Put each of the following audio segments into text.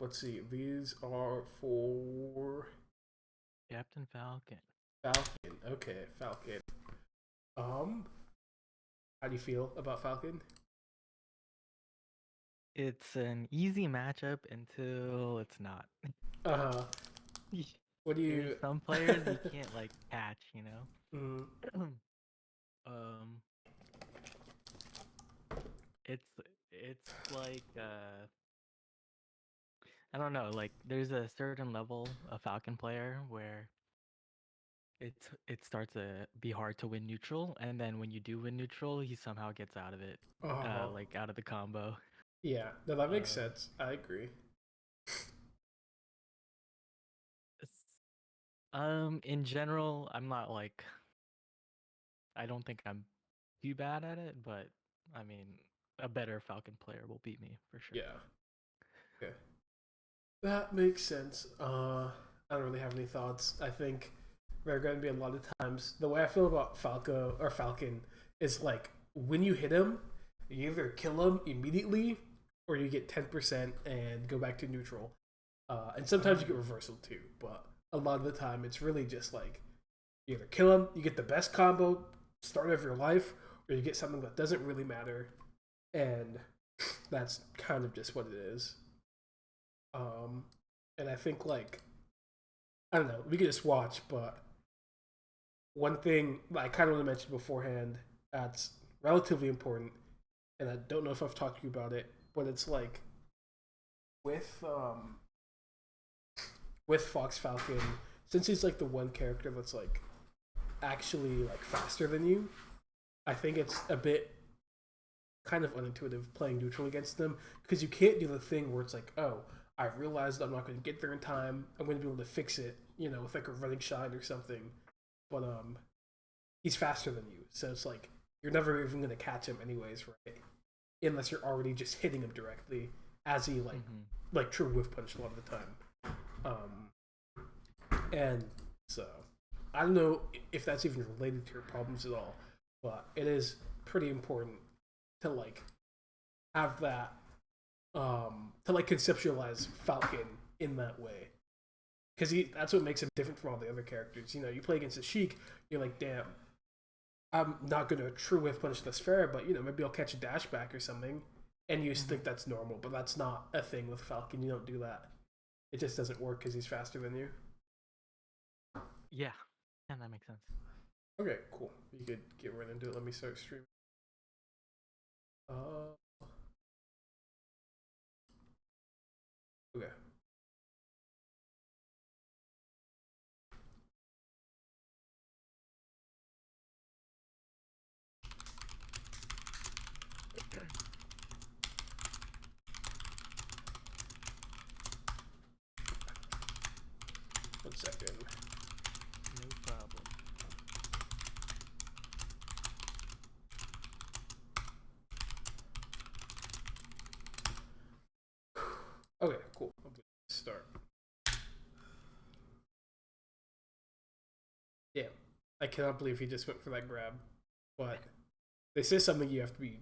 let's see. These are for Captain Falcon. Falcon. Okay, Falcon. Um, how do you feel about Falcon? It's an easy matchup until it's not. Uh huh. What do There's you? some players you can't like catch, you mm, know. um, it's it's like I don't know, like there's a certain level of Falcon player where it starts to be hard to win neutral, and then when you do win neutral, he somehow gets out of it, uh, like out of the combo. yeah. No, that makes Um, sense. I agree. in general, I'm not like I don't think I'm too bad at it, but I mean, a better Falcon player will beat me for sure. Yeah. Okay. That makes sense. I don't really have any thoughts. I think there are going to be a lot of times. The way I feel about Falco or Falcon is like when you hit him, you either kill him immediately or you get 10% and go back to neutral. And sometimes you get reversal too, but a lot of the time it's really just like you either kill him, you get the best combo start of your life, or you get something that doesn't really matter, and that's kind of just what it is. Um, and I think like I don't know, we could just watch, but one thing I kind of want to mention beforehand that's relatively important, and I don't know if I've talked to you about it, but it's like with with Fox Falcon, since he's like the one character that's like actually like faster than you, I think it's a bit kind of unintuitive playing neutral against them because you can't do the thing where it's like, oh, I realized I'm not going to get there in time. I'm going to be able to fix it, with like a running shine or something. But he's faster than you, so it's like you're never even going to catch him anyways, right? Unless you're already just hitting him directly, as he like true whiff punch a lot of the time. And so I don't know if that's even related to your problems at all, but it is pretty important to like have that to like conceptualize Falcon in that way because that's what makes him different from all the other characters. You play against a Sheik, you're like, damn, I'm not gonna true whiff punch this fair, but maybe I'll catch a dash back or something, and you just think that's normal, but that's not a thing with Falcon. You don't do that. It just doesn't work because he's faster than you. Yeah, and that makes sense. Okay, cool. You could get right into it. Let me start streaming. Uh, okay. 1 second. No problem. Okay, cool. I'm gonna start. Yeah, I cannot believe he just went for that grab, but this is something you have to be,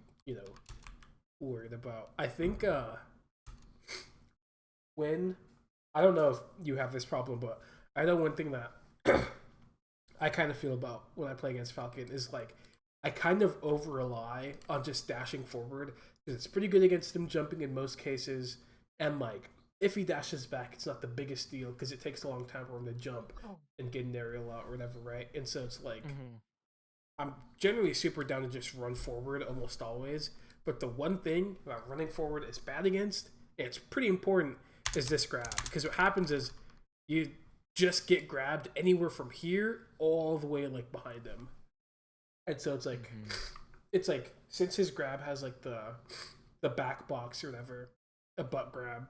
worried about. I think when I don't know if you have this problem, but I know one thing that I kind of feel about when I play against Falcon is like I kind of over rely on just dashing forward because it's pretty good against him jumping in most cases, and like if he dashes back, it's not the biggest deal because it takes a long time for him to jump and get an aerial out or whatever, right? And so it's like I'm generally super down to just run forward almost always. But the one thing about running forward is bad against, and it's pretty important, is this grab. Because what happens is you just get grabbed anywhere from here all the way like behind him. And so it's like since his grab has like the back box or whatever, a butt grab,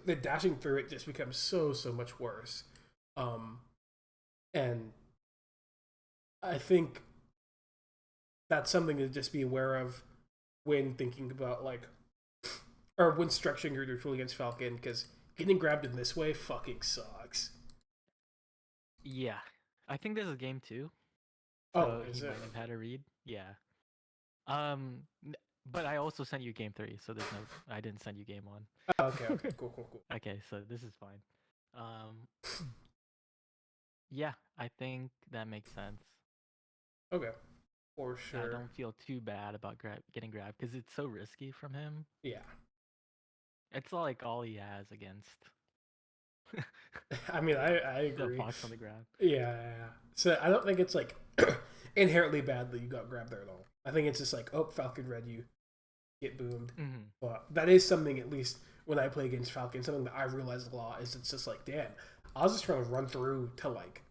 the dashing through it just becomes so much worse. Um and I think that's something to just be aware of when thinking about like or when structuring your neutral against Falcon because getting grabbed in this way fucking sucks. Yeah, I think there's a game too, Oh, so he is it? might have had a read. Yeah. Um, But I also sent you game three, so there's no. I didn't send you game one. Oh, okay, okay, cool, cool, cool. Okay, so this is fine. Um, yeah, I think that makes sense. Okay, for I sure. don't feel too bad about getting grabbed because it's so risky from him. Yeah. It's like all he has against I mean, I the agree. fox on the grab. Yeah, yeah, yeah. So I don't think it's like inherently bad that you got grabbed there at all. I think it's just like, oh, Falcon read you, get boomed. Hmm. But that is something, at least when I play against Falcon, something that I realize a lot is it's just like, damn, I was just trying to run through to like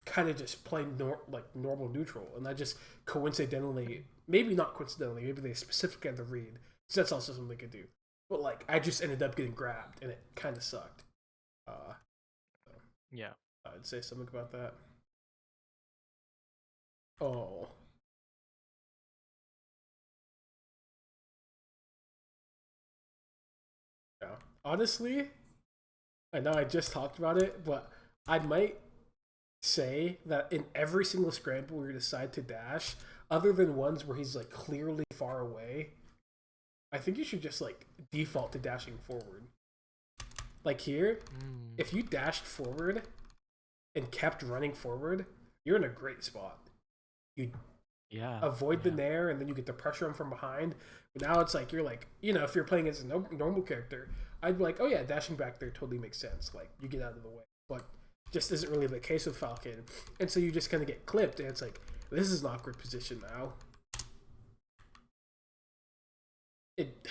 kind of just play like normal neutral, and I just coincidentally, maybe not coincidentally, maybe they specifically had to read, so that's also something they could do. But like, I just ended up getting grabbed, and it kind of sucked. Uh, so Yeah. I'd say something about that. Oh, yeah. Honestly, I know I just talked about it, but I might say that in every single scramble where you decide to dash, other than ones where he's like clearly far away, I think you should just like default to dashing forward. Like here, Mm. if you dashed forward and kept running forward, you're in a great spot. You Yeah. avoid the Yeah. nair, and then you get the pressure him from behind. But now it's like you're like, if you're playing as a normal character, I'd be like, oh yeah, dashing back there totally makes sense. Like you get out of the way, but just isn't really the case with Falcon, and so you just kind of get clipped, and it's like this is an awkward position now. It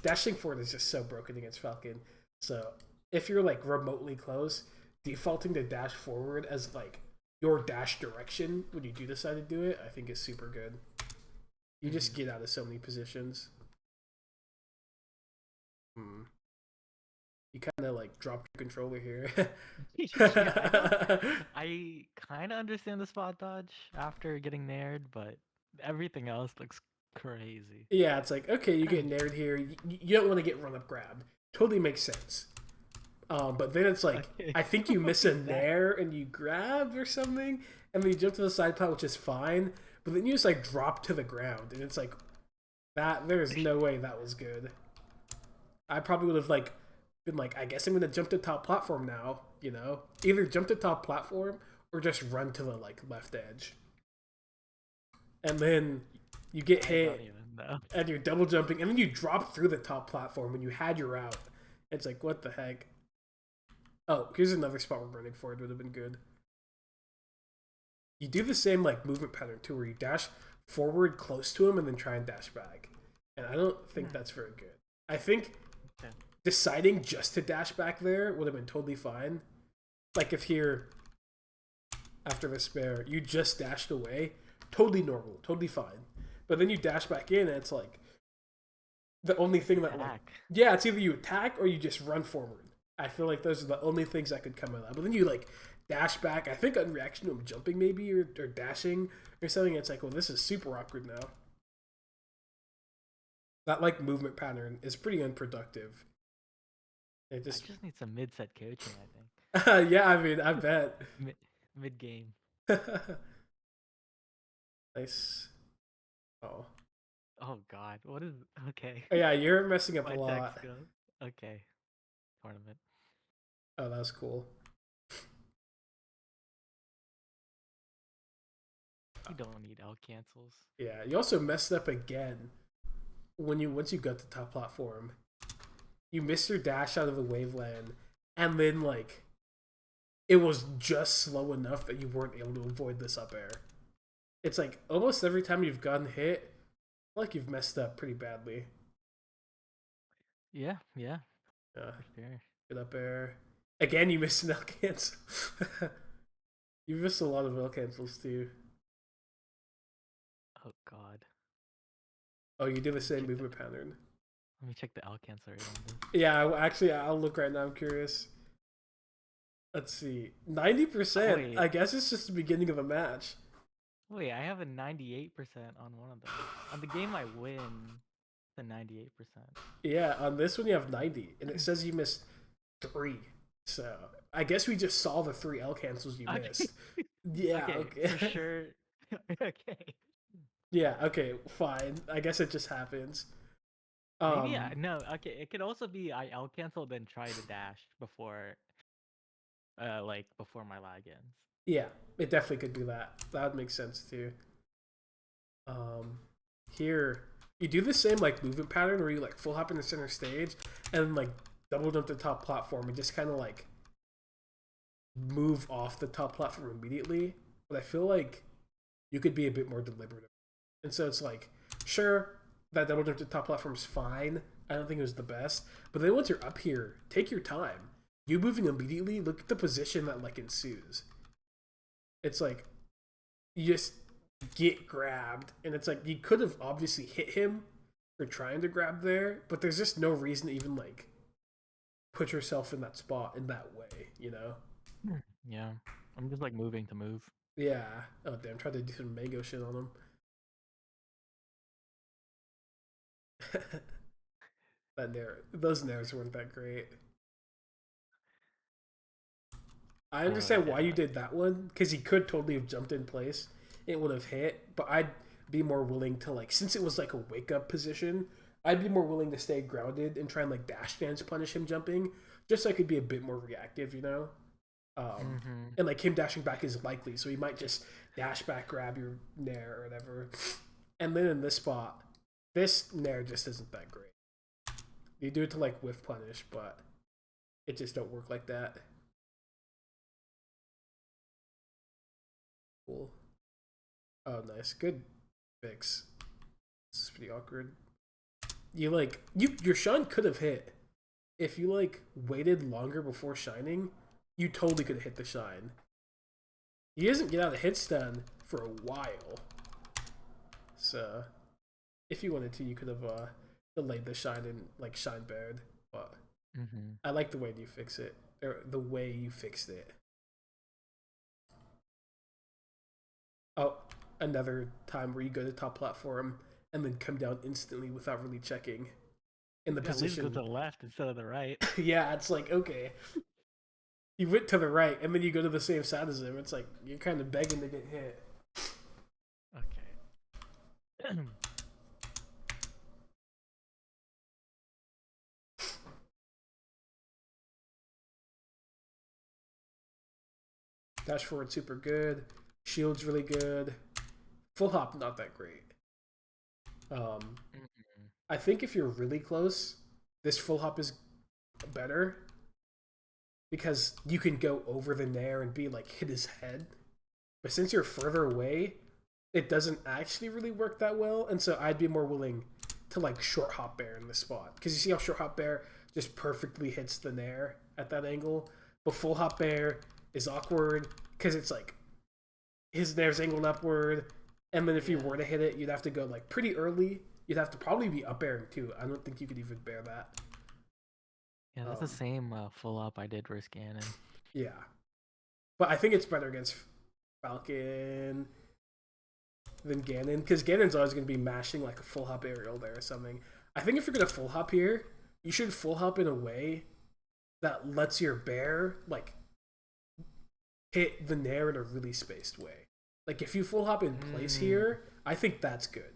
dashing forward is just so broken against Falcon. So if you're like remotely close, defaulting to dash forward as like your dash direction when you do decide to do it, I think is super good. You just Hmm. get out of so many positions. Hmm. You kind of like dropped your controller here. Yeah, I don't. I kind of understand the spot dodge after getting nared, but everything else looks crazy. Yeah, it's like okay, you get nared here. You don't want to get run up grabbed. Totally makes sense. But then it's like Okay, I think you what miss a was that? nair and you grab or something, and then you jump to the side plat, which is fine. But then you just like drop to the ground, and it's like that. There's no way that was good. I probably would have like been like, I guess I'm gonna jump to top platform now. Either jump to top platform or just run to the like left edge, and then you get I don't hit even know. and you're double jumping, and then you drop through the top platform when you had your route. It's like what the heck. Oh, here's another spot where running forward would have been good. You do the same like movement pattern too, where you dash forward close to him and then try and dash back. And I don't think Hmm. that's very good. I think Okay. deciding just to dash back there would have been totally fine. Like if here after the spare you just dashed away, totally normal, totally fine. But then you dash back in, and it's like the only thing that like Attack. yeah, it's either you attack or you just run forward. I feel like those are the only things that could come out of that. But then you like dash back. I think on reaction to him jumping maybe or dashing or something. It's like, well, this is super awkward now. That like movement pattern is pretty unproductive. It I just just need some mid-set coaching, I think. yeah, I mean, I bet. Mid-game. Nice. Oh. Oh God, what is? Okay. Oh yeah, you're messing up a My tech lot. skill. Okay. Tournament. Oh, that was cool. You don't need L cancels. Yeah, you also messed up again when you once you got to top platform. You missed your dash out of the waveland, and then like it was just slow enough that you weren't able to avoid this up air. It's like almost every time you've gotten hit, like you've messed up pretty badly. Yeah, yeah, Yeah, for sure. good up air. Again, you missed an L cancel. You missed a lot of L cancels too. Oh God. Oh, you did the Let me same check the movement pattern. let me check the L cancel rate on this. Yeah, actually, I'll look right now. I'm curious. Let's see. 90%. Wait, I guess it's just the beginning of the match. wait, I have a 98% on one of those. On the game I win, the 98%. Yeah, on this one you have 90, and it says you missed three. So I guess we just saw the three L cancels you Okay. missed. Yeah, Okay, for okay. sure. Okay. Yeah, okay, fine. I guess it just happens. Maybe Um, no. Okay, it could also be I'll cancel then try to dash before like before my lag ends. yeah, it definitely could do that. That would make sense too. Um, Here you do the same like movement pattern where you like full hop in the center stage and then like double jump the top platform and just kind of like move off the top platform immediately. But I feel like you could be a bit more deliberate. And so it's like, sure, that double jump to the top platform is fine. I don't think it was the best. But then once you're up here, take your time. You moving immediately, look at the position that like ensues. It's like you just get grabbed, and it's like you could have obviously hit him for trying to grab there, but there's just no reason to even like put yourself in that spot in that way, you know? Yeah, I'm just like moving to move. Yeah. Oh damn, try to do some mango shit on him. Those nairs weren't that great. I understand why Yeah. you did that one because he could totally have jumped in place. It would have hit, but I'd be more willing to like since it was like a wake up position. I'd be more willing to stay grounded and try and like dash dance punish him jumping, just so I could be a bit more reactive, you know. Mm-hmm. And like him dashing back is likely, so he might just dash back, grab your nair or whatever. And then in this spot, this nair just isn't that great. You do it to like whiff punish, but it just don't work like that. Cool. Oh, nice. Good fix. This is pretty awkward. You like your shine could have hit if you like waited longer before shining. You totally could have hit the shine. He doesn't get out of hit stun for a while, so if you wanted to, you could have delayed the shine and like shine bared. But Mm-hmm. I like the way you fix it, or the way you fixed it. Oh, another time where you go to top platform and then come down instantly without really checking in the Yeah, at least go to position. the left instead of the right. Yeah, it's like okay, you went to the right and then you go to the same side as him. It's like you're kind of begging to get hit. Okay. Dash forward super good. Shield's really good. Full hop not that great. Um, Mm-hmm. I think if you're really close, this full hop is better because you can go over the nair and be like hit his head. But since you're further away, it doesn't actually really work that well. And so I'd be more willing to like short hop bear in this spot because you see how short hop bear just perfectly hits the nair at that angle, but full hop bear is awkward because it's like his nair's angled upward, and then if you Yeah. were to hit it, you'd have to go like pretty early. You'd have to probably be up airing too. I don't think you could even bear that. Yeah, that's the Um, same full up I did versus Ganon. yeah, but I think it's better against Falcon than Ganon because Ganon's always going to be mashing like a full hop aerial there or something. I think if you're going to full hop here, you should full hop in a way that lets your bear like hit the nair in a really spaced way. Like if you full hop in place Mm. here, I think that's good.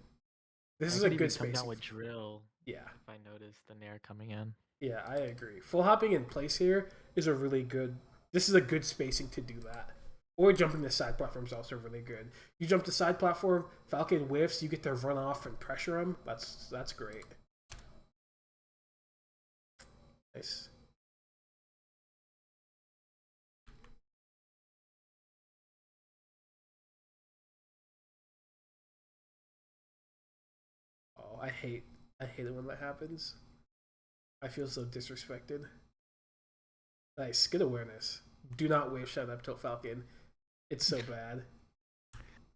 This I is a could good even come down spacing. with drill Yeah, if I notice the nair coming in. yeah, I agree. Full hopping in place here is a really good. This is a good spacing to do that. Or jumping the side platform is also really good. You jump the side platform, Falcon whiffs, you get to run off and pressure him. That's great. Nice. Oh, I hate it when that happens. I feel so disrespected. Nice, good awareness. Do not wave shut up tilt Falcon. It's so bad.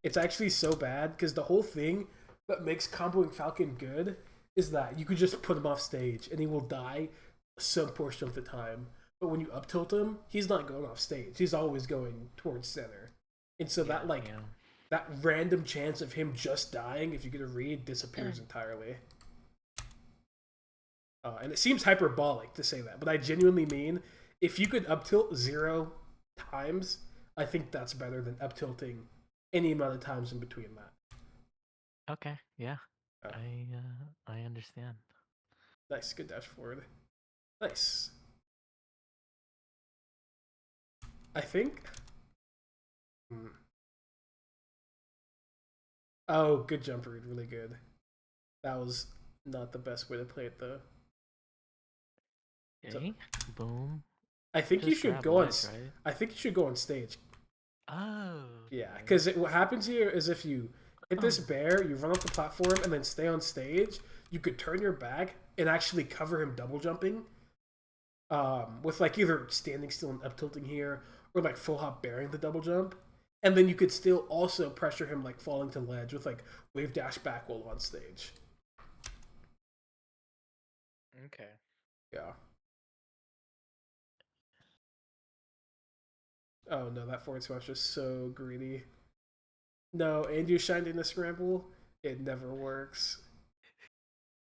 It's actually so bad because the whole thing that makes comboing Falcon good is that you could just put him off stage and he will die some portion of the time. But when you up tilt him, he's not going off stage. He's always going towards center. And so Yeah, that like yeah. that random chance of him just dying if you get a read disappears entirely. And it seems hyperbolic to say that, but I genuinely mean if you could up tilt 0 times, I think that's better than up tilting any amount of times in between that. Okay, yeah. Oh, I understand. nice, good dash forward. Nice. I think. Hmm. Oh, good jump read, really good. That was not the best way to play it though. So Okay, boom. I think you Just should grab go on. ledge, right? I think you should go on stage. Oh, Yeah, okay. because what happens here is if you hit this bear, you run off the platform and then stay on stage, you could turn your back and actually cover him double jumping. With like either standing still and up tilting here, or like full hop bearing the double jump, and then you could still also pressure him like falling to ledge with like wave dash back while on stage. Okay. Yeah. Oh no, that forward smash was so greedy. No, and you shined in a scramble. It never works.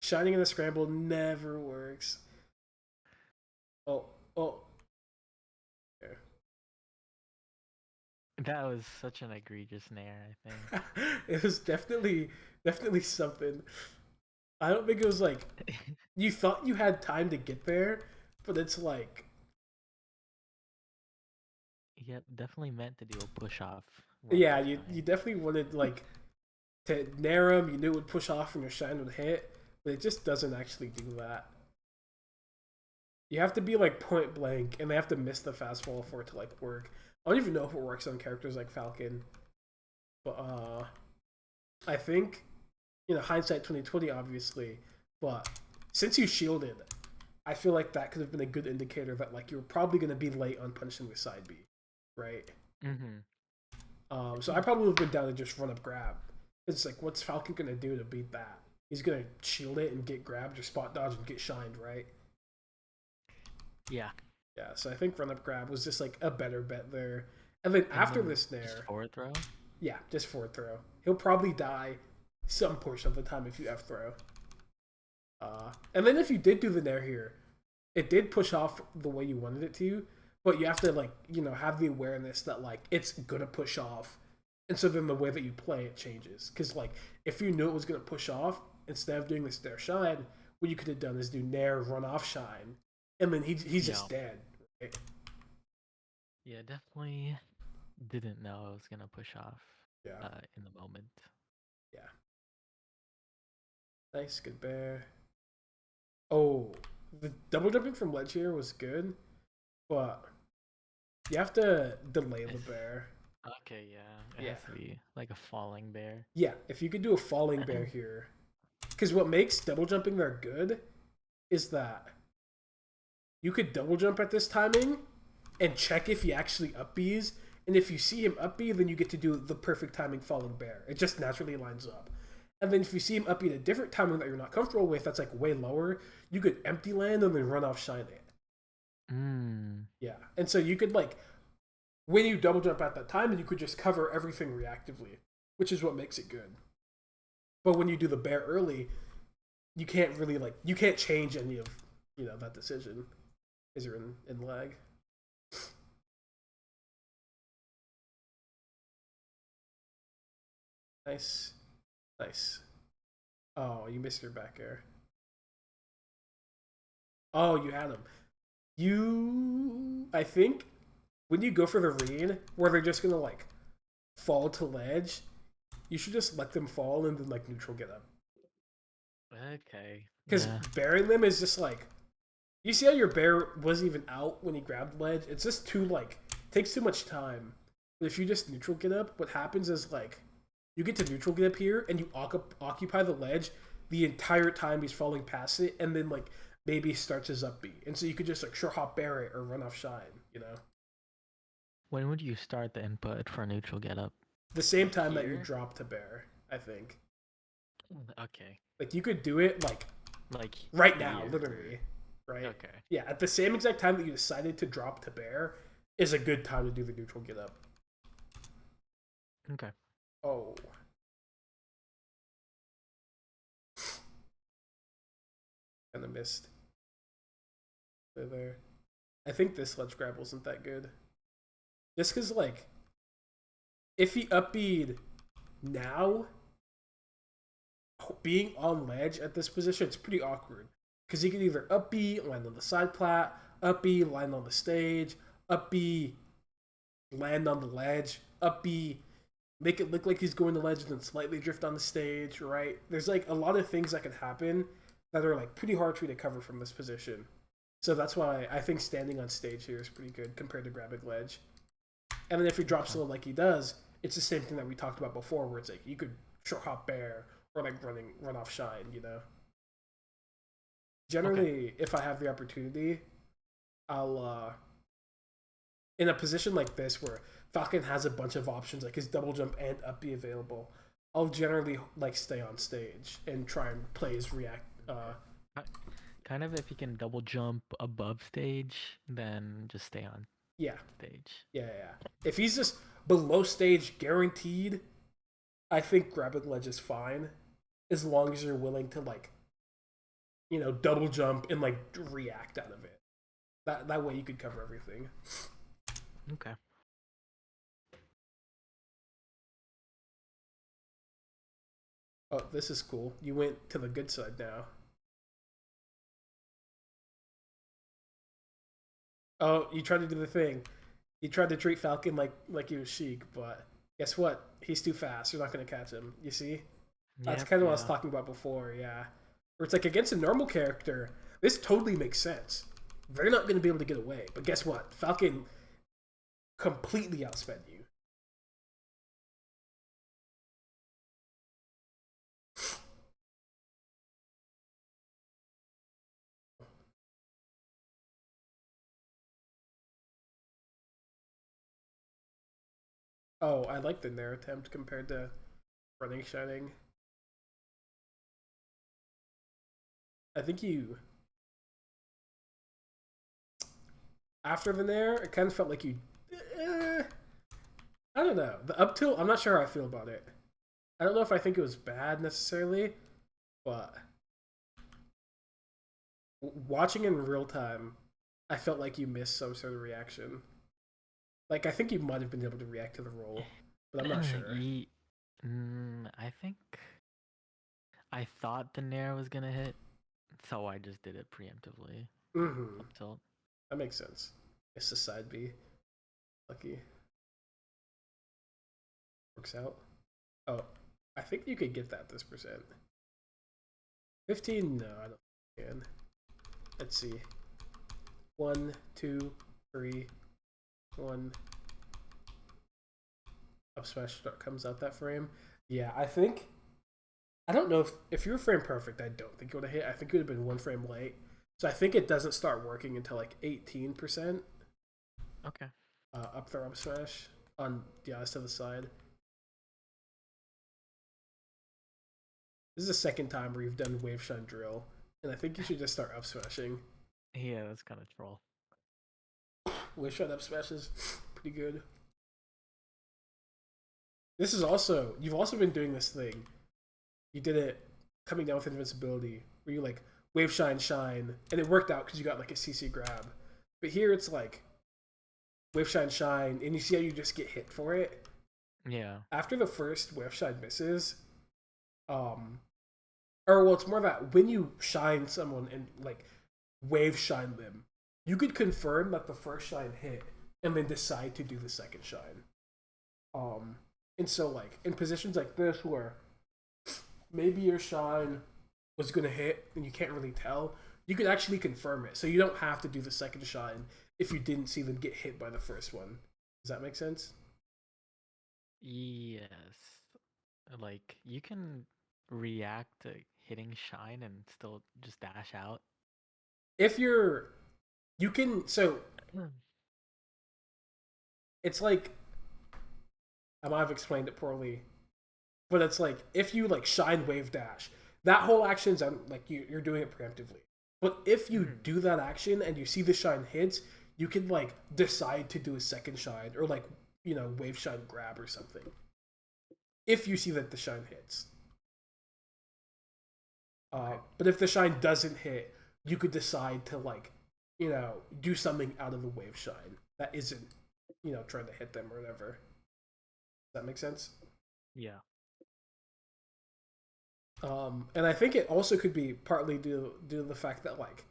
Shining in a scramble never works. Oh, oh. Yeah. That was such an egregious nair, I It was definitely something. I don't think it was like think. you thought you had time to get there, but it's like Yep, definitely meant to do a push off one yeah, more you time. definitely wanted like to nair him. You knew it would push off and your shine would hit, but it just doesn't actually do that. You have to be like point blank, and they have to miss the fastball for it to like work. I don't even know if it works on characters like Falcon, but I think hindsight 2020 obviously, but since you shielded, I feel like that could have been a good indicator that like you're probably going to be late on punishing the side B, right? Mm-hmm. So I probably would have been down to just run up grab. It's like, what's Falcon gonna do to beat that? He's gonna shield it and get grabbed or spot dodge and get shined, right? Yeah. Yeah. So I think run up grab was just like a better bet there. And then And after then this just nair, forward throw. yeah, just forward throw. He'll probably die some portion of the time if you F throw. And then if you did do the nair here, it did push off the way you wanted it to, but you have to like have the awareness that like it's gonna push off, and so then the way that you play it changes. Because like if you knew it was gonna push off, instead of doing this nair shine, what you could have done is do nair run off shine, and then he's Yeah. just dead. Right? Yeah, definitely didn't know I was gonna push off Yeah, in the moment. yeah. Nice, good bear. Oh, the double jumping from ledge here was good, but you have to delay the It's, bear. okay, yeah. It Yeah, has to be like a falling bear. yeah. If you could do a falling bear here, because what makes double jumping there good is that you could double jump at this timing and check if he actually up Bs. And if you see him up B, then you get to do the perfect timing falling bear. It just naturally lines up. And then if you see him up B at a different timing that you're not comfortable with, that's like way lower, you could empty land and then run off shine it. Mm. Yeah. And so you could like when you double jump at that time, you could just cover everything reactively, which is what makes it good. But when you do the bear early, you can't really like you can't change any of that decision because you're in lag. Nice, nice. Oh, you missed your back air. Oh, you had him. I think, when you go for the read, where they're just gonna like fall to ledge, you should just let them fall and then like neutral get up. Okay. Because Yeah. bearing them is just like you see how your bear wasn't even out when he grabbed ledge. It's just too like takes too much time. But if you just neutral get up, what happens is like you get to neutral get up here and you occupy the ledge the entire time he's falling past it, and then like maybe starts his up B, and so you could just like sure hop bear it or run off shine. When would you start the input for neutral get up? The same time that you Here? drop to bear, I think. Okay. Like you could do it like Like right now, here. literally. Right? Okay. Yeah, at the same exact time that you decided to drop to bear is a good time to do the neutral get up. Okay. Oh. Kind of missed. There. I think this ledge grab wasn't that good. Just because, like, if he up B'd now, being on ledge at this position, it's pretty awkward because you can either up B, land on the side plat, up B, land on the stage, up B, land on the ledge, up B, make it look like he's going to ledge and then slightly drift on the stage, right? There's like a lot of things that can happen that are like pretty hard for you to cover from this position. So that's why I think standing on stage here is pretty good compared to grabbing ledge. And then if he drops low like he does, it's the same thing that we talked about before, where it's like you could short hop bear or like run off shine, you know. Generally, if I have the opportunity, I'll in a position like this where Falcon has a bunch of options, like his double jump and up be available, I'll generally like stay on stage and try and play his react. Kind of if you can double jump above stage, then just stay on Yeah, stage. yeah. If he's just below stage, guaranteed, I think grabbing ledge is fine, as long as you're willing to like, you know, double jump and like react out of it. That way you could cover everything. Okay. Oh, this is cool. You went to the good side now. Oh, you tried to do the thing. You tried to treat Falcon like he was Sheik, but guess what? He's too fast. You're not going to catch him. You see? That's kind of what I was talking about before, yeah. Where it's like against a normal character, this totally makes sense. They're not going to be able to get away. But guess what? Falcon completely outsped you. Oh, I like the Nair attempt compared to running shining. I think you after the Nair, it kind of felt like you. I don't know. The up tilt, I'm not sure how I feel about it. I don't know if I think it was bad necessarily, but watching in real time, I felt like you missed some sort of reaction. Like, I think you might have been able to react to the roll, but I'm not sure. I think I thought the Nair was gonna hit, so I just did it preemptively. Mm-hmm. Up tilt. That makes sense. It's the side B. Lucky. Works out. Oh, I think you could get that this percent. 15? No, I don't think you can. Let's see. 1, 2, 3, 1. Up smash start comes out that frame. Yeah, I think. I don't know if you were frame perfect, I don't think it would have hit. I think it would have been one frame late. So I think it doesn't start working until like 18%. Okay. Up throw up smash on the eyes to the side. This is the second time where you've done wave shine drill, and I think you should just start up smashing. Yeah, that's kind of troll. Wave shine up smash is pretty good. This is also you've also been doing this thing. You did it coming down with invincibility, where you like wave shine shine, and it worked out because you got like a CC grab. But here it's like wave shine shine, and you see how you just get hit for it. Yeah. After the first wave shine misses, or well, it's more that when you shine someone and like wave shine them, you could confirm that the first shine hit and then decide to do the second shine. And so like in positions like this where maybe your shine was gonna hit and you can't really tell, you could actually confirm it. So you don't have to do the second shine if you didn't see them get hit by the first one. Does that make sense? Yes. Like you can react to hitting shine and still just dash out. If you can, so it's like I might have explained it poorly, but it's like if you like shine wave dash, that whole action's like you're doing it preemptively. But if you do that action and you see the shine hits, you can like decide to do a second shine or like wave shine grab or something. If you see that the shine hits, but if the shine doesn't hit, you could decide to like do something out of the wave shine that isn't trying to hit them or whatever. Does that make sense? Yeah. And I think it also could be partly due to the fact that like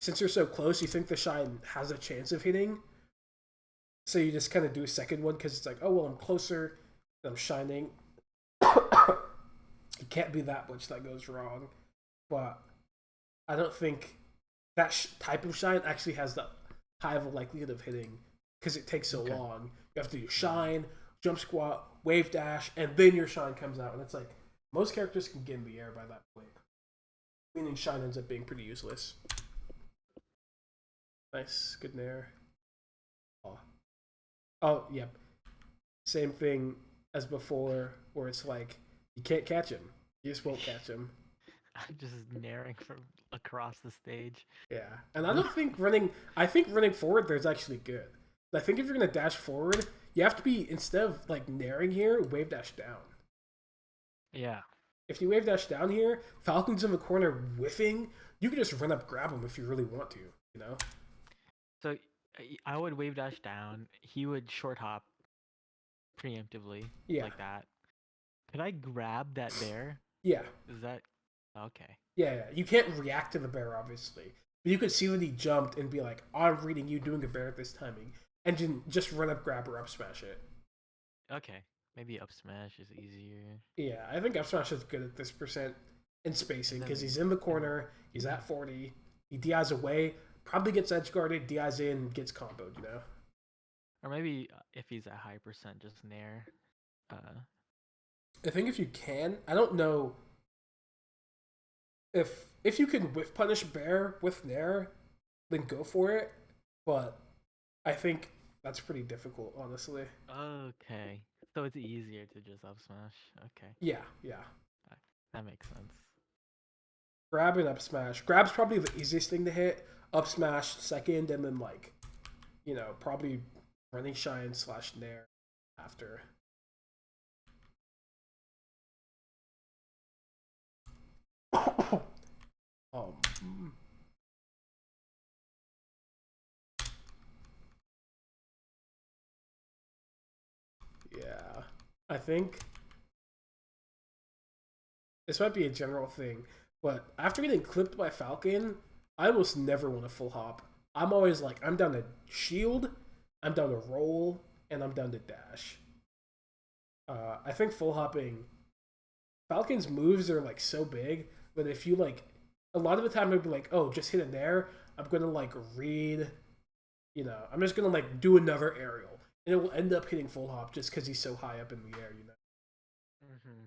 since you're so close, you think the shine has a chance of hitting, so you just kind of do a second one because it's like, oh well, I'm closer, I'm shining. It can't be that much that goes wrong, but I don't think that type of shine actually has that high of a likelihood of hitting because it takes so Okay. long. You have to do shine, jump squat, wave dash, and then your shine comes out, and it's like most characters can get in the air by that point, meaning shine ends up being pretty useless. Nice, good nair. Oh, oh, yep. Same thing as before, where it's like you can't catch him. You just won't catch him. I'm just naring from across the stage. Yeah, and I don't think running. I think running forward there's actually good. I think if you're gonna dash forward, you have to be instead of like naring here, wave dash down. Yeah. If you wave dash down here, Falcon's in the corner whiffing. You can just run up, grab him if you really want to. You know? So I would wave dash down. He would short hop preemptively Yeah, like that. Could I grab that bear? yeah, Is that okay? yeah. You can't react to the bear, obviously, but you could see that he jumped and be like, "I'm reading you doing a bear at this timing," and just run up, grab or up smash it. Okay. Maybe up smash is easier. Yeah, I think up smash is good at this percent in spacing And because then he's in the and corner, he's at 40, he DIs away, probably gets edge guarded, DIs in, gets comboed. You know. or maybe if he's at high percent, just nair. Uh, I think if you can, I don't know if you can whiff punish bear with nair, then go for it. But I think that's pretty difficult, honestly. okay. So it's easier to just up smash. Okay. Yeah, yeah. Uh, That makes sense. Grab and up smash. Grab's probably the easiest thing to hit. Up smash second, and then like, probably running shine slash nair after. um, yeah, I think this might be a general thing, but after getting clipped by Falcon, I almost never want to full hop. I'm always like, I'm down to shield, I'm down to roll, and I'm down to dash. I think full hopping, Falcon's moves are like so big, but if you like, a lot of the time I'd be like, oh, just hit it there. I'm gonna like read, I'm just gonna like do another aerial, and it will end up hitting full hop just because he's so high up in the air. Mm-hmm.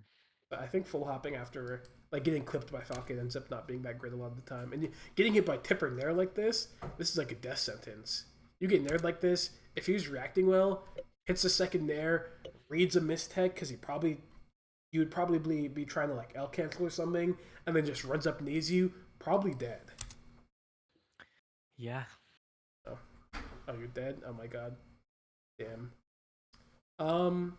But I think full hopping after like getting clipped by Falcon ends up not being that great a lot of the time. And getting hit by Tipper Nair like this is like a death sentence. You get Naired like this, if he's reacting well, hits a second Nair, reads a mistech because you would probably be trying to like L cancel or something, and then just runs up and knees you, probably dead. Yeah. Oh, oh, you're dead. Oh my god, damn. Um,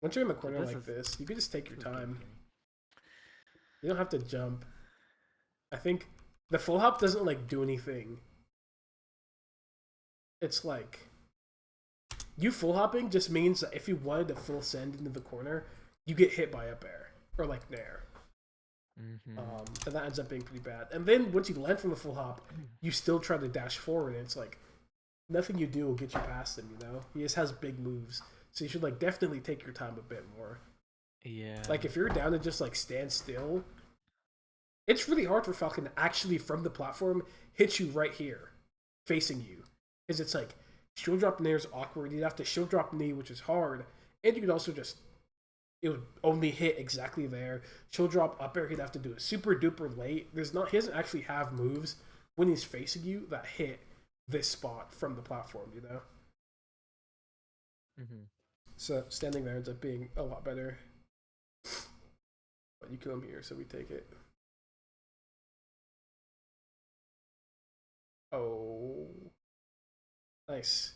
once you're in the So corner this like is this, you can just take your this is good time. for me. You don't have to jump. I think the full hop doesn't like do anything. It's like you full hopping just means that if you wanted to full send into the corner, you get hit by up air or like nair. Mm-hmm. And that ends up being pretty bad. And then once you land from the full hop, you still try to dash forward, and it's like nothing you do will get you past him. He just has big moves, so you should like definitely take your time a bit more. Yeah. Like if you're down to just like stand still, it's really hard for Falcon to actually from the platform hit you right here, facing you, because it's like shield drop nair is awkward. You'd have to shield drop knee, which is hard, and you could also just it would only hit exactly there. Shield drop up air, he'd have to do it super duper late. He doesn't actually have moves when he's facing you that hit this spot from the platform. Mm-hmm. So standing there ends up being a lot better. But you kill him here, so we take it. Oh, nice.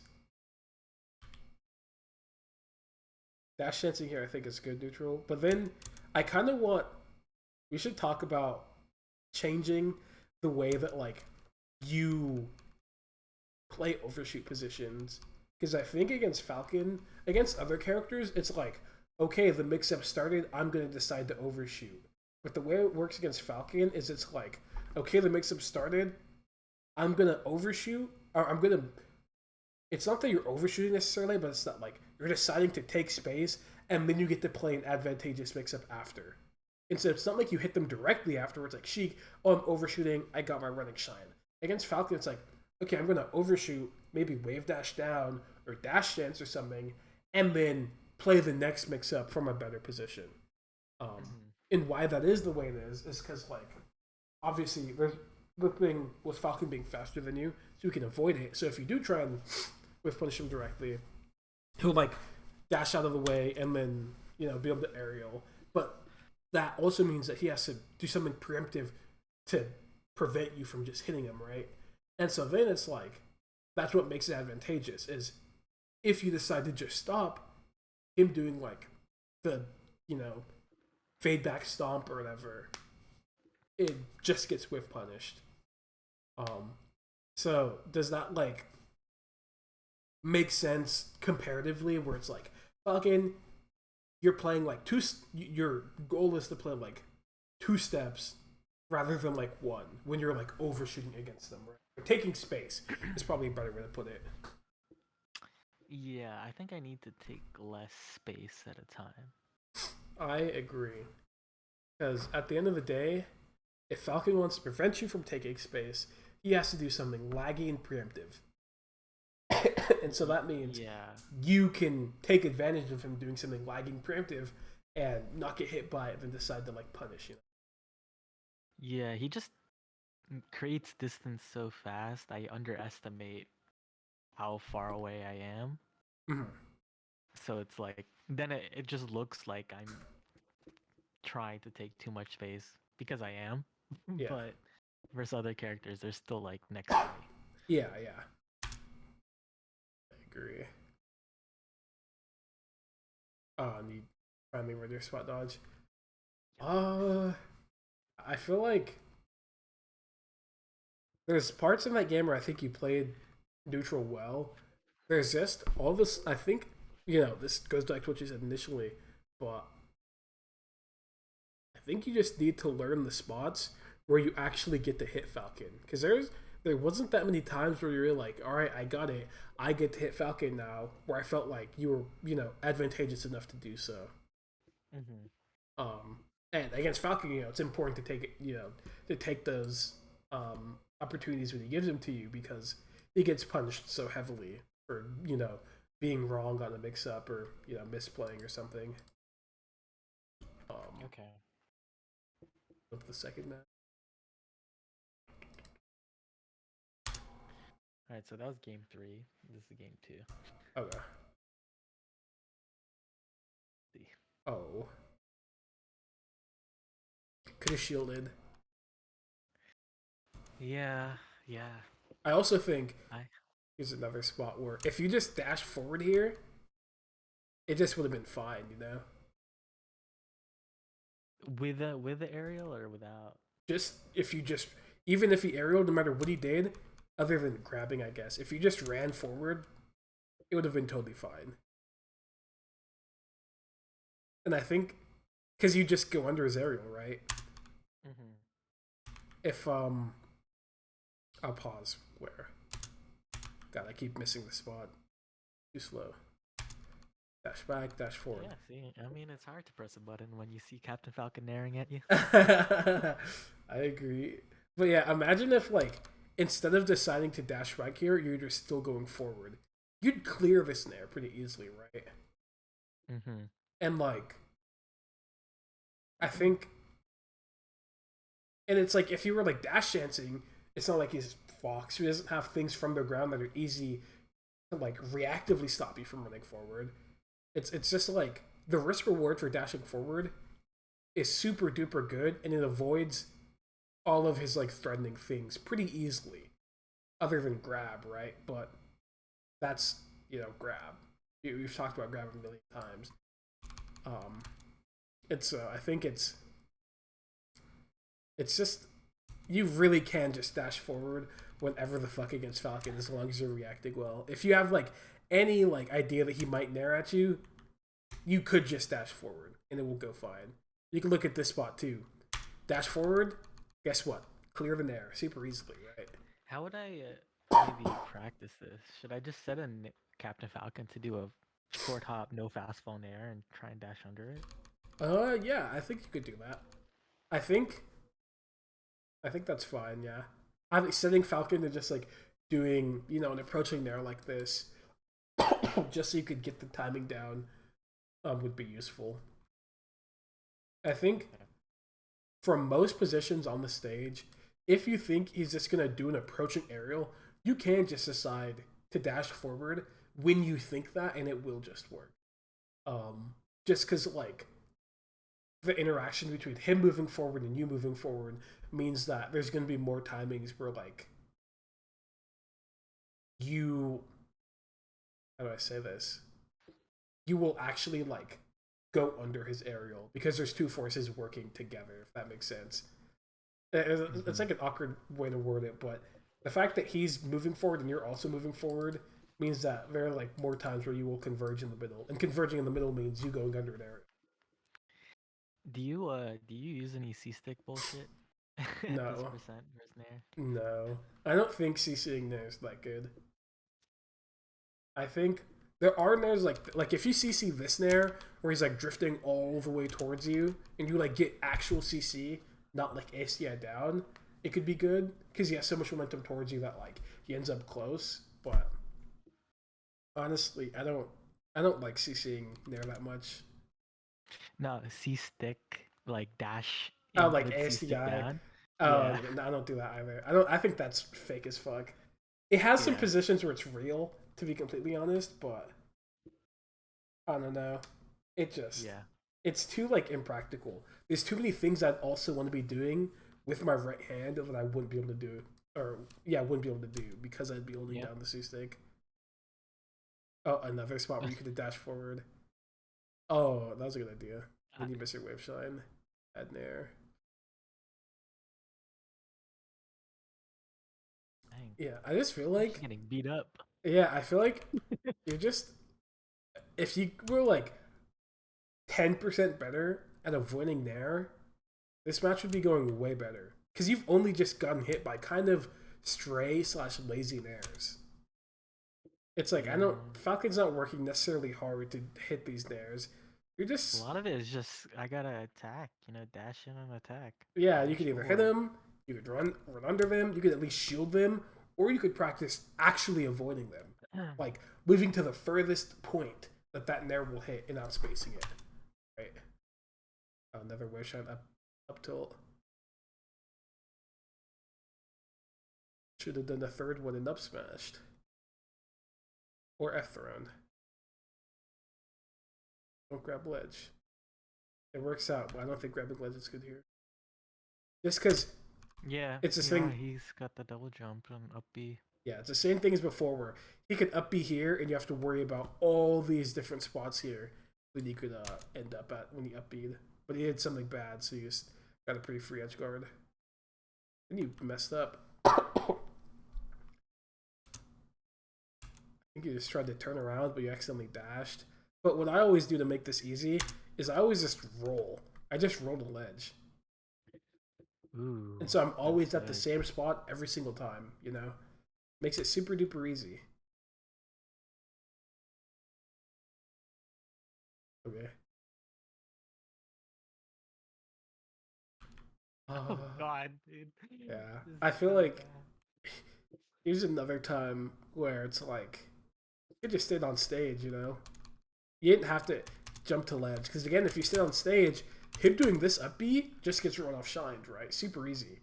Dash dancing here, I think is good neutral. But then I kind of want. We should talk about changing the way that like you play overshoot positions, because I think against Falcon, against other characters, it's like okay, the mix-up started, I'm going to decide to overshoot. But the way it works against Falcon is it's like, okay, the mix-up started, I'm going to overshoot, or I'm going to... It's not that you're overshooting necessarily, but it's not like you're deciding to take space, and then you get to play an advantageous mix-up after. And so it's not like you hit them directly afterwards, like Sheik, oh, I'm overshooting, I got my running shine. Against Falcon, it's like, okay, I'm going to overshoot, maybe wave dash down, or dash dance or something, and then play the next mix up from a better position. And why that is the way it is because, like, obviously, there's the thing with Falcon being faster than you, so you can avoid it. So if you do try and with punish him directly, he'll, like, dash out of the way and then, you know, be able to aerial. But that also means that he has to do something preemptive to prevent you from just hitting him, right? And so then it's like, that's what makes it advantageous, is if you decide to just stop him doing, like, the, you know, fade back stomp or whatever, it just gets whiff punished. So does that, like, make sense comparatively, where it's like, Falcon, you're playing, like, your goal is to play, like, 2 steps rather than, like, 1 when you're, like, overshooting against them, right? Or taking space is probably a better way to put it. Yeah, I think I need to take less space at a time. I agree. Because at the end of the day, if Falcon wants to prevent you from taking space, he has to do something laggy and preemptive. And so that means you can take advantage of him doing something lagging preemptive and not get hit by it, then decide to, like, punish you. Yeah, he just creates distance so fast. I underestimate how far away I am. Mm-hmm. So it's like, then it just looks like I'm trying to take too much space because I am. Yeah. But versus other characters, they're still, like, next to me. Yeah. I agree. Need finally reduce spot dodge. I feel like there's parts in that game where I think you played neutral well. There's just all this. I think, you know, this goes back to what you said initially, but I think you just need to learn the spots where you actually get to hit Falcon, because there wasn't that many times where you were like, all right, I got it, I get to hit Falcon now, where I felt like you were, you know, advantageous enough to do so. And against Falcon, you know, it's important to take it, you know, to take those opportunities when he gives them to you, because he gets punished so heavily for, you know, being wrong on a mix up or, you know, misplaying or something. Okay. What's the second match? Alright, so that was game 3. This is game 2. Okay. Oh. Could have shielded. Yeah. I also think here's another spot where if you just dash forward here, it just would have been fine, you know? With the aerial or without? Even if he aerialed, no matter what he did, other than grabbing, I guess, if you just ran forward, it would have been totally fine. And I think, because you just go under his aerial, right? If, I'll pause. Where? God, I keep missing the spot. Too slow. Dash back, dash forward. Yeah, see, I mean, it's hard to press a button when you see Captain Falcon naring at you. I agree. But yeah, imagine if, like, instead of deciding to dash back here, you're just still going forward. You'd clear this snare pretty easily, right? And, like, I think... And it's like, if you were, like, dash dancing, it's not like he's Fox, who doesn't have things from the ground that are easy to, like, reactively stop you from running forward. It's just like, the risk reward for dashing forward is super duper good, and it avoids all of his, like, threatening things pretty easily, other than grab, right? But that's, you know, grab. We've talked about grab a million times. I think it's just, you really can just dash forward whenever the fuck against Falcon, as long as you're reacting well. If you have, like, any, like, idea that he might nair at you, you could just dash forward and it will go fine. You can look at this spot too. Dash forward. Guess what? Clear the nair super easily, right? How would I maybe practice this? Should I just set a Captain Falcon to do a short hop, no fast fall nair and try and dash under it? Yeah, I think you could do that. I think I think that's fine. Yeah, I think setting Falcon to just like doing an approaching nair like this, just so you could get the timing down, would be useful. I think Okay. for most positions on the stage, if you think he's just gonna do an approaching aerial, you can just decide to dash forward when you think that, and it will just work. Just because like the interaction between him moving forward and you moving forward means that there's gonna be more timings where like you how do I say this? You will actually like go under his aerial because there's two forces working together. If that makes sense. It's Mm-hmm. like an awkward way to word it, but the fact that he's moving forward and you're also moving forward means that there are like more times where you will converge in the middle, and converging in the middle means you going under an area. Do you use any C stick bullshit at this No, percent versus nair? no, I don't think CCing there is that good. I think there are nairs like if you CC this nair where he's like drifting all the way towards you and you like get actual CC, not like ACI down, it could be good because he has so much momentum towards you that like he ends up close. But honestly, I don't like CCing nair that much. No, C stick like dash Oh, like input C stick ACI. down. Oh, Yeah. no, I don't do that either. I don't. I think that's fake as fuck. It has some Yeah. positions where it's real, to be completely honest, but I don't know. It just Yeah. it's too like impractical. There's too many things I'd also want to be doing with my right hand that I wouldn't be able to do, or yeah, I wouldn't be able to do because I'd be holding Yep. down the C stick. Oh, another spot where you could dash forward. Oh, that was a good idea. I, Then you miss your wave shine. Add nair. dang. Yeah, I just feel I'm just like getting beat up. yeah, I feel like you're just if you were like 10% better at avoiding nair, this match would be going way better because you've only just gotten hit by kind of stray slash lazy nairs. It's like I don't Yeah. Falcon's not working necessarily hard to hit these nairs. You're A just lot of it is just I gotta attack, dash in and attack. yeah. You Dash could either hit forward. them, you could run under them, you could at least shield them, or you could practice actually avoiding them, like moving to the furthest point that that nair will hit and outspacing it. Right. Oh, another wish shot up tilt. Should have done the third one and up smashed. Or F thrown. Don't grab ledge. It works out, but I don't think grabbing ledge is good here. Just because Yeah, it's this yeah, thing. he's got the double jump and up B. Yeah, it's the same thing as before where he could up B here and you have to worry about all these different spots here when you could end up at when he up B'd. But he did something bad, so you just got a pretty free edge guard. And you messed up. I think you just tried to turn around, but you accidentally dashed. But what I always do to make this easy is I always just roll. I just roll the ledge. And Ooh, so I'm that's always at the good. same spot every single time, you know? Makes it super duper easy. Okay. Oh God, dude, Yeah. this I is feel so like bad. here's another time where it's like you just stayed on stage, you know? You didn't have to jump to ledge. Because again, if you stay on stage, him doing this up B just gets run off shined, right? Super easy.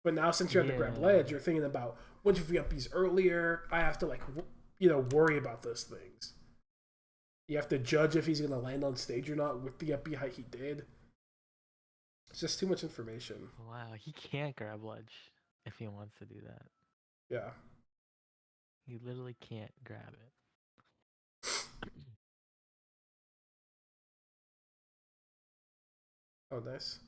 But now since you have to grab Yeah, ledge, you're thinking about what if we up B's earlier? I have to like worry about those things. You have to judge if he's gonna land on stage or not with the up B height he did. It's just too much information. wow, he can't grab ledge if he wants to do that. Yeah. He literally can't grab it. Oh, nice.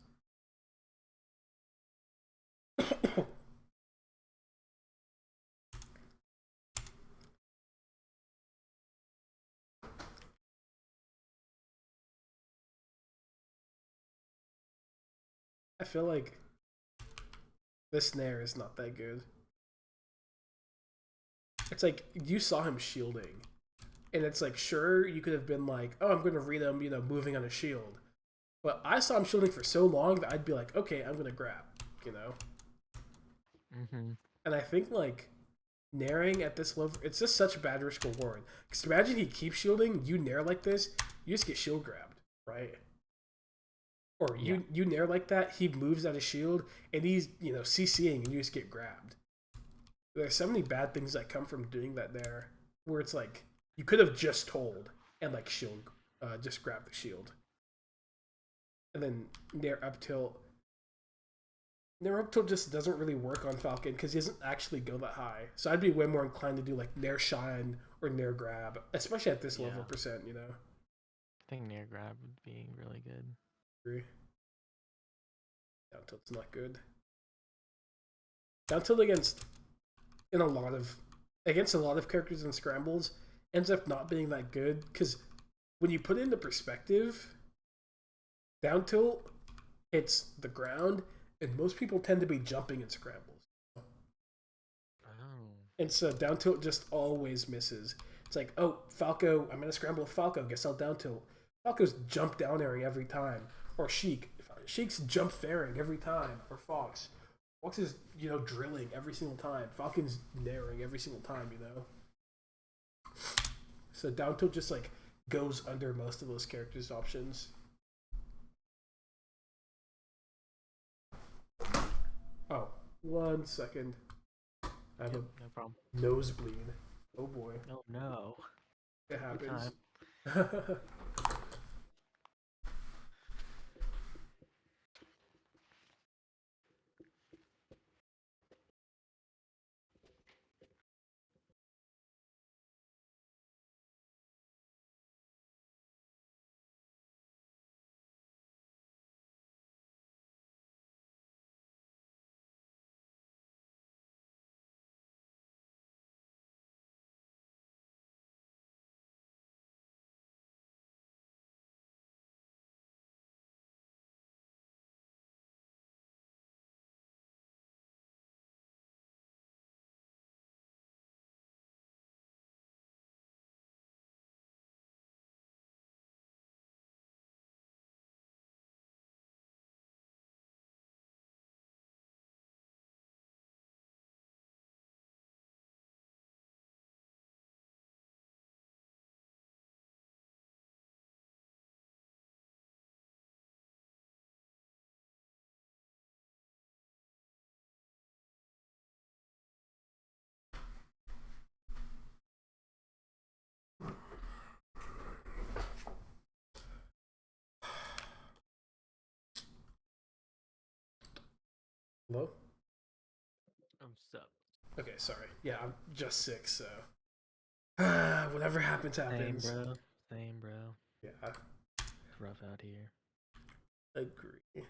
I feel like this Nair is not that good. It's like you saw him shielding, and it's like sure you could have been like, oh, I'm gonna read him, moving on a shield, but I saw him shielding for so long that I'd be like, okay, I'm gonna grab, you know. Mm-hmm. And I think like nairing at this level, it's just such a bad risk reward. Because imagine he keeps shielding, you nair like this, you just get shield grabbed, right? Or Yeah. you nair like that, he moves out of shield, and he's CCing, and you just get grabbed. There's so many bad things that come from doing that there, where it's like you could have just told and like shield, just grab the shield, and then nair up tilt. Nair up tilt just doesn't really work on Falcon because he doesn't actually go that high. So I'd be way more inclined to do like nair shine or nair grab, especially at this level percent. I think near grab would be really good. Agree. Down tilt's not good. Down tilt against a lot of characters in scrambles ends up not being that good because when you put it into perspective, down tilt hits the ground, and most people tend to be jumping in scrambles. Oh. And so down tilt just always misses. It's like, oh, Falco, I'm gonna scramble with Falco, guess I'll down tilt. Falco's jump down airing every time. Or Sheik. Sheik's jump fairing every time. Or Fox. Fox is, drilling every single time. Falcon's nairing every single time. So down tilt just like goes under most of those characters' options. Oh, 1 second. I have no problem. a nosebleed. Oh boy. Oh no. It happens. Hello? I'm sup. Okay, sorry. Yeah, I'm just sick, so whatever happens, Same happens. bro. Same bro. Yeah, It's rough out here. agree.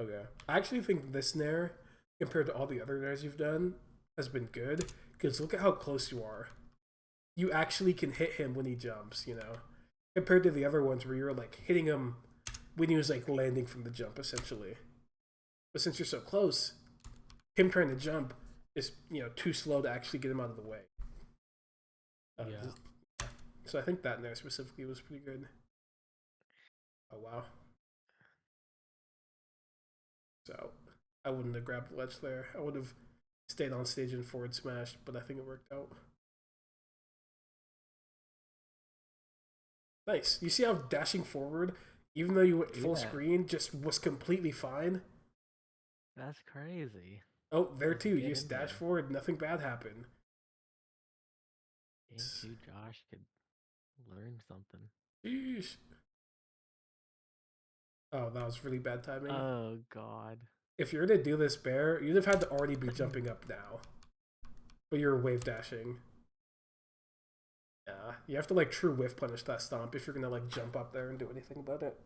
Okay, I actually think this Nair, compared to all the other Nairs you've done, has been good. Because look at how close you are. You actually can hit him when he jumps. Compared to the other ones where you're like hitting him when he was like landing from the jump, essentially. But since you're so close, him trying to jump is too slow to actually get him out of the way. Yeah. So I think that Nair specifically was pretty good. Oh wow. So I wouldn't have grabbed the ledge there. I would have stayed on stage and forward smashed, but I think it worked out. Nice. You see how dashing forward, even though you went full screen, just was completely fine? That's crazy. Oh, there too. You just dash forward, nothing bad happened. Game 2 Josh could learn something. Sheesh. Oh, that was really bad timing. Oh god. If you're to do this bear, you'd have had to already be jumping up now. But you're wave dashing. Yeah, you have to like true whiff punish that stomp if you're gonna like jump up there and do anything about it.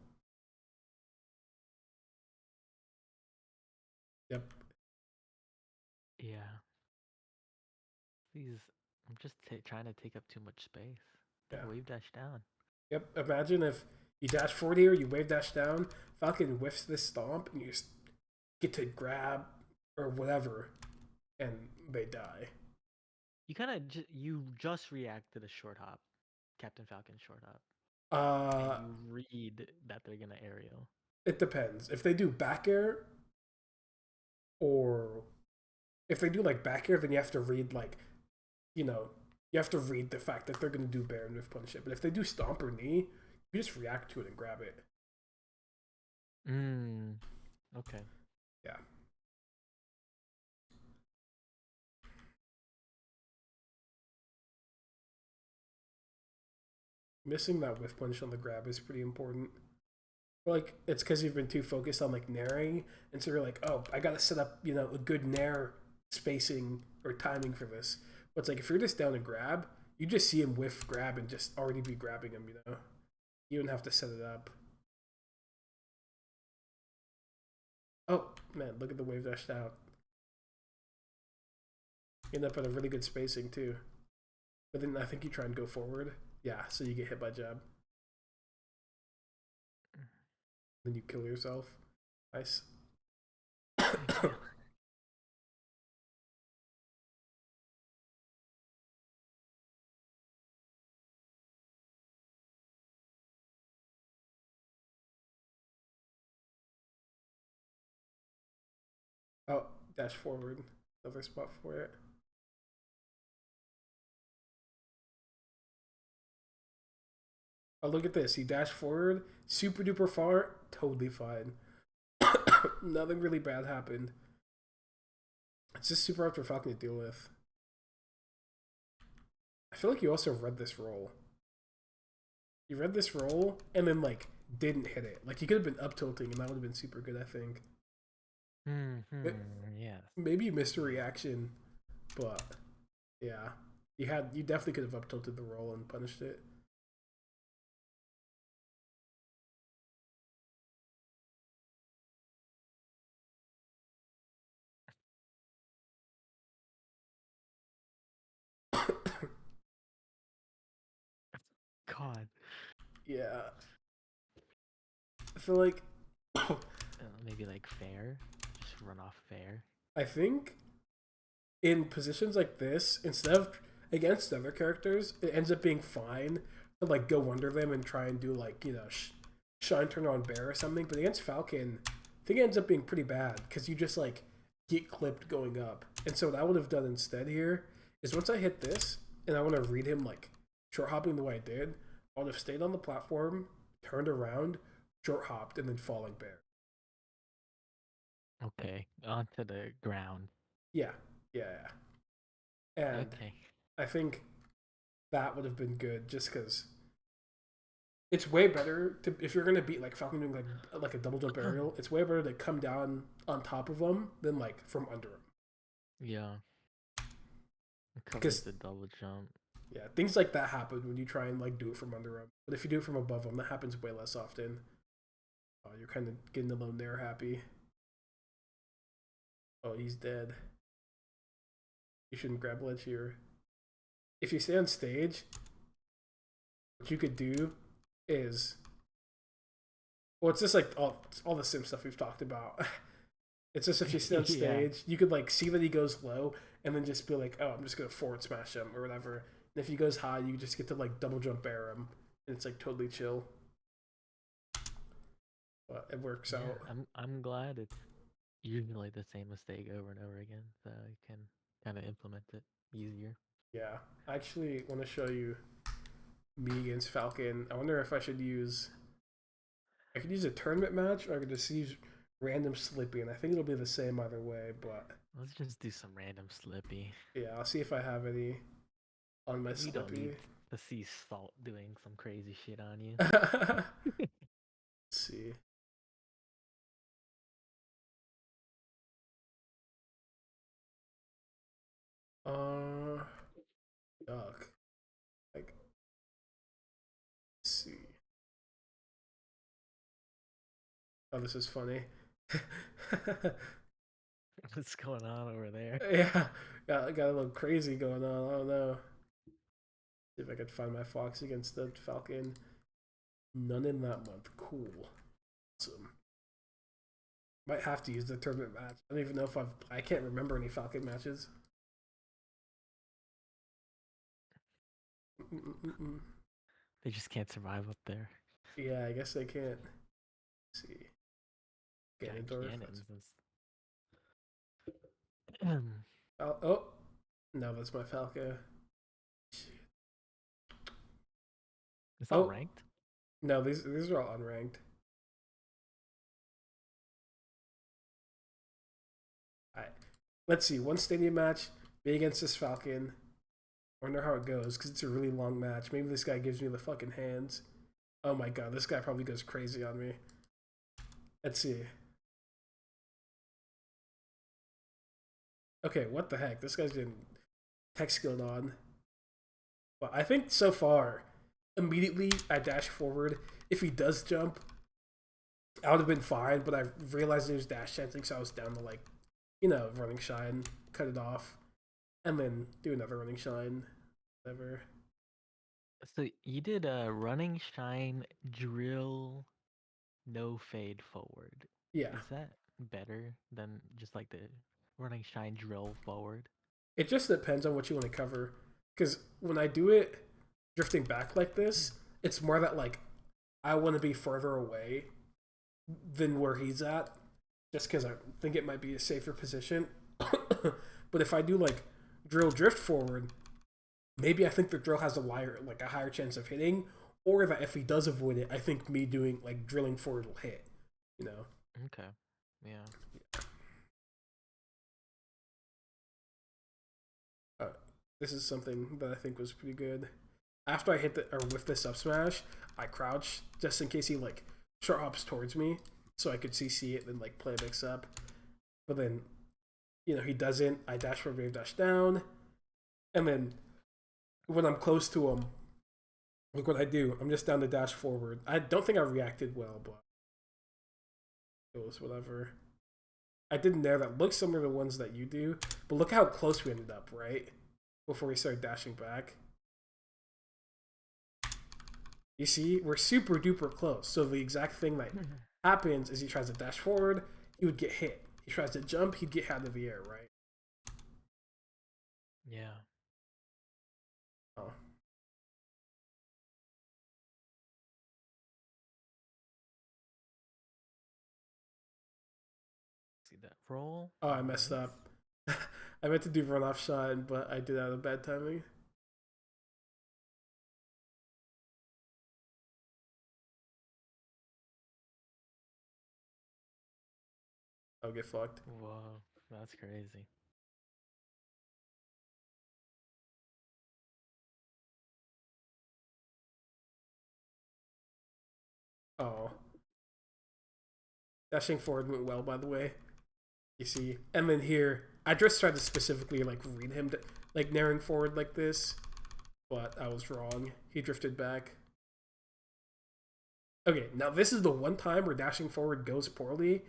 Yep. Yeah. These. I'm just trying to take up too much space. Yeah. Wave dash down. Yep. Imagine if You dash forward here, you wave dash down. Falcon whiffs this stomp, and you just get to grab or whatever, and they die. You kind of you just react to the short hop, Captain Falcon short hop, and Uh, you read that they're gonna aerial. it depends. If they do back air, or if they do like back air, then you have to read like, you know, you have to read the fact that they're gonna do Baron with punish it. But if they do stomp or knee, you just react to it and grab it. Okay. Yeah. Missing that whiff punch on the grab is pretty important. Like it's because you've been too focused on like nairing, and so you're like, oh, I gotta set up a good nair spacing or timing for this. But it's like if you're just down to grab, you just see him whiff grab and just already be grabbing him. You don't have to set it up. Oh man, look at the wave dash down. You end up at a really good spacing too. But then I think you try and go forward. Yeah, so you get hit by jab. Then you kill yourself. Nice. Oh, dash forward. Another spot for it. Oh, look at this. He dashed forward, super duper far, totally fine. Nothing really bad happened. It's just super hard for Falcon to deal with. I feel like you also read this roll. You read this roll and then like didn't hit it. Like you could have been up tilting and that would have been super good, I think. Yes. Maybe you missed a reaction, but yeah. You definitely could have up tilted the roll and punished it. God. Yeah. I feel like Maybe like fair. Just run off fair. I think in positions like this, instead of against other characters, it ends up being fine to like go under them and try and do like shine turn on bear or something. But against Falcon, I think it ends up being pretty bad because you just like get clipped going up. And so what I would have done instead here is once I hit this and I want to read him like short hopping the way I did, I would have stayed on the platform, turned around, short hopped, and then falling bear. Okay, onto the ground. Yeah, yeah, yeah. And Okay. I think that would have been good just because it's way better to if you're gonna beat like Falcon doing like a double jump aerial. It's way better to come down on top of them than like from under them. Yeah. It covers Because the double jump. yeah, things like that happen when you try and like do it from under them. But if you do it from above them, that happens way less often. You're kind of getting alone there happy. Oh, he's dead. You shouldn't grab ledge here. If you stay on stage, what you could do is well, it's just like all the sim stuff we've talked about. It's just if you stay on stage, you could like see that he goes low, and then just be like, "Oh, I'm just gonna forward smash him" or whatever. And if he goes high, you just get to like double jump bear him, and it's like totally chill. But it works out. I'm glad it's usually the same mistake over and over again, so I can kind of implement it easier. Yeah, I actually want to show you me against Falcon. I wonder if I should use. I could use a tournament match, or I could just use random Slippy, and I think it'll be the same either way. But Let's just do some random Slippy. yeah, I'll see if I have any on my We don't Slippy. need to see Salt doing some crazy shit on you. Let's see. Yuck. Like, let's see. Oh, this is funny. What's going on over there? Yeah, got a little crazy going on. I don't know. See if I could find my Fox against the Falcon. None in that month. Cool. Awesome. Might have to use the tournament match. I don't even know if I can't remember any Falcon matches. Mm-mm-mm. They just can't survive up there. Yeah, I guess they can't. Let's see. Jack Ganondorf. Cannons is... Oh, no, that's my Falco. It's not Oh, ranked? no, these are all unranked. Alright. Let's see. One stadium match. Me against this Falcon. I wonder how it goes, because it's a really long match. Maybe this guy gives me the fucking hands. Oh my god, this guy probably goes crazy on me. Let's see. Okay, what the heck? This guy's getting tech skilled on. But I think so far, immediately I dash forward. If he does jump, I would have been fine, but I realized it was dash chancing, so I was down to like, running shine, cut it off, and then do another running shine, whatever. So you did a running shine drill no fade forward. Yeah. Is that better than just like the running shine drill forward? It just depends on what you want to cover. Because when I do it drifting back like this, it's more that like I want to be further away than where he's at, just because I think it might be a safer position. But if I do like drill drift forward, maybe I think the drill has a higher chance of hitting, or that if he does avoid it, I think me doing like drilling forward will hit. You know. Okay. Yeah. This is something that I think was pretty good. After I hit with this up smash, I crouch just in case he like short hops towards me, so I could CC it and then like play a mix up. But then, he doesn't. I dash for wave dash down, and then when I'm close to him, look what I do. I'm just down to dash forward. I don't think I reacted well, but it was whatever. I did an air that looks similar to the ones that you do, but look how close we ended up, right? Before we started dashing back. You see, we're super duper close. So the exact thing that happens is he tries to dash forward, he would get hit. He tries to jump, he'd get out of the air, right? Yeah. Oh. See that roll? Oh, I messed up. I meant to do run off shine, but I did out of bad timing. I'll get fucked. Whoa, that's crazy. Oh. Dashing forward went well, by the way. You see? And then here, I just tried to specifically, like, read him, like, narrowing forward like this. But I was wrong. He drifted back. Okay, now this is the one time where dashing forward goes poorly,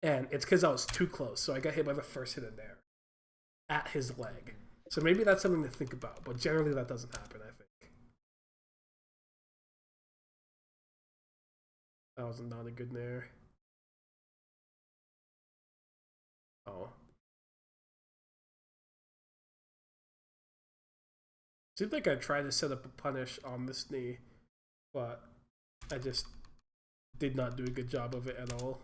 and it's because I was too close, so I got hit by the first hit in there. At his leg. So maybe that's something to think about, but generally that doesn't happen, I think. That was not a good nair. Oh. Seems like I tried to set up a punish on this knee, but I just did not do a good job of it at all.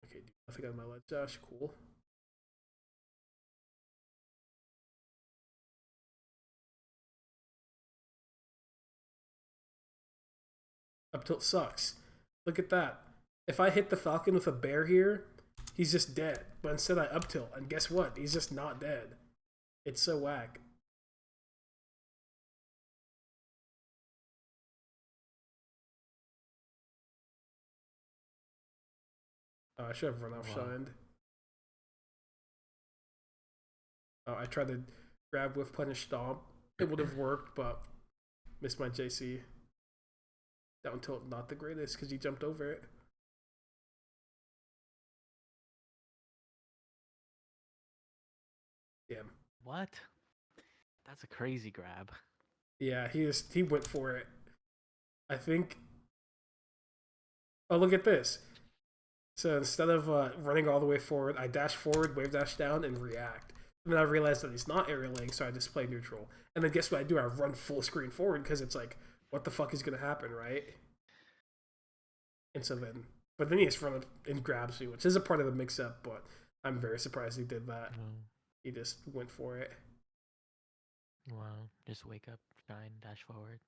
Okay, nothing on my ledge dash. Cool. Up tilt sucks. Look at that. If I hit the Falcon with a bear here, he's just dead. But instead I up tilt, and guess what? He's just not dead. It's so whack. Oh, I should have run off shined. Oh, I tried to grab with punish stomp. It would have worked, but missed my JC. Down tilt not the greatest because he jumped over it. Damn. What? That's a crazy grab. Yeah, he went for it. I think. Oh, look at this. So instead of running all the way forward, I dash forward, wave dash down, and react. And then I realized that he's not aerialing, so I just play neutral. And then guess what I do? I run full screen forward because it's like, what the fuck is gonna happen, right? And so then, but then he just runs up and grabs me, which is a part of the mix-up. But I'm very surprised he did that. Mm. He just went for it. Wow. Just wake up, shine, dash forward.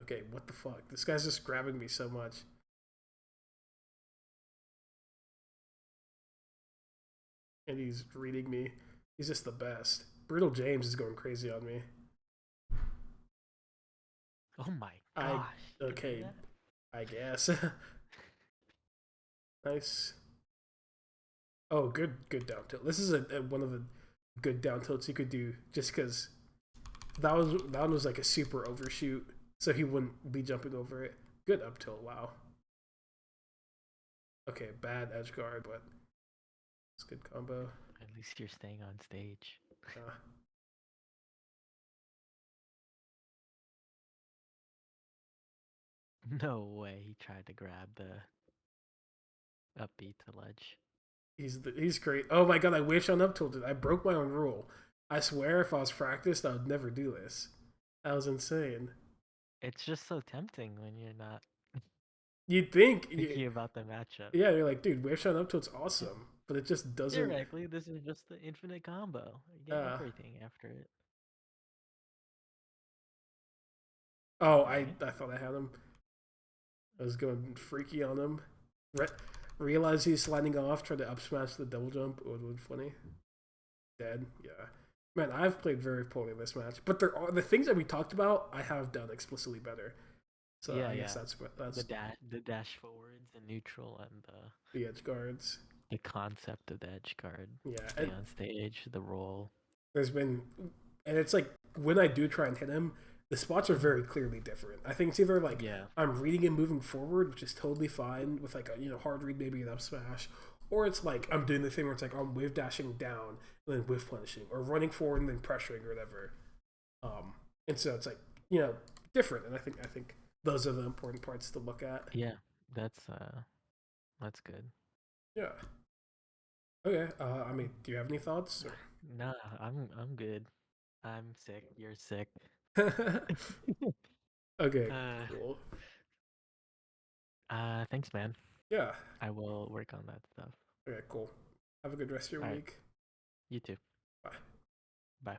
Okay, what the fuck? This guy's just grabbing me so much. And he's reading me. He's just the best. Brutal James is going crazy on me. Oh my I gosh. okay, I guess. Nice. Oh, good down tilt. This is one of the good down tilts you could do, just because that one was like a super overshoot, so he wouldn't be jumping over it. Good up tilt. Wow. Okay, bad edge guard, but it's a good combo. At least you're staying on stage. Uh, No way he tried to grab the upbeat to ledge. he's great. Oh my god, I wish on up tilted. I broke my own rule. I swear, if I was practiced, I would never do this. That was insane. It's just so tempting when you're not You'd think, thinking about the matchup. yeah, you're like, dude, wave shot up tilt's awesome, but it just doesn't. Theoretically, this is just the infinite combo. You get Uh, everything after it. oh, Okay. I thought I had him. I was going freaky on him. Realize he's sliding off, tried to up smash the double jump. It would have been funny. Dead. Yeah. Man, I've played very poorly in this match, but there are the things that we talked about. I have done explicitly better. So Yeah, I guess yeah. that's The dash forwards and neutral and the edge guards. the concept of the edge guard. Yeah, Stay and on stage, the roll. there's been, and it's like when I do try and hit him, the spots are very clearly different. I think it's either like Yeah. I'm reading and moving forward, which is totally fine with like a hard read, maybe an up smash, or it's like I'm doing the thing where it's like I'm wave dashing down and then whiff punishing, or running forward and then pressuring or whatever. And so it's like different, and I think those are the important parts to look at. Yeah. That's good. Yeah. Okay. I mean, do you have any thoughts? Nah, I'm good. I'm sick. You're sick. Okay. uh Cool. thanks man. Yeah. I will work on that stuff. Okay. Cool. Have a good rest of your All right. week. You too. Bye. Bye.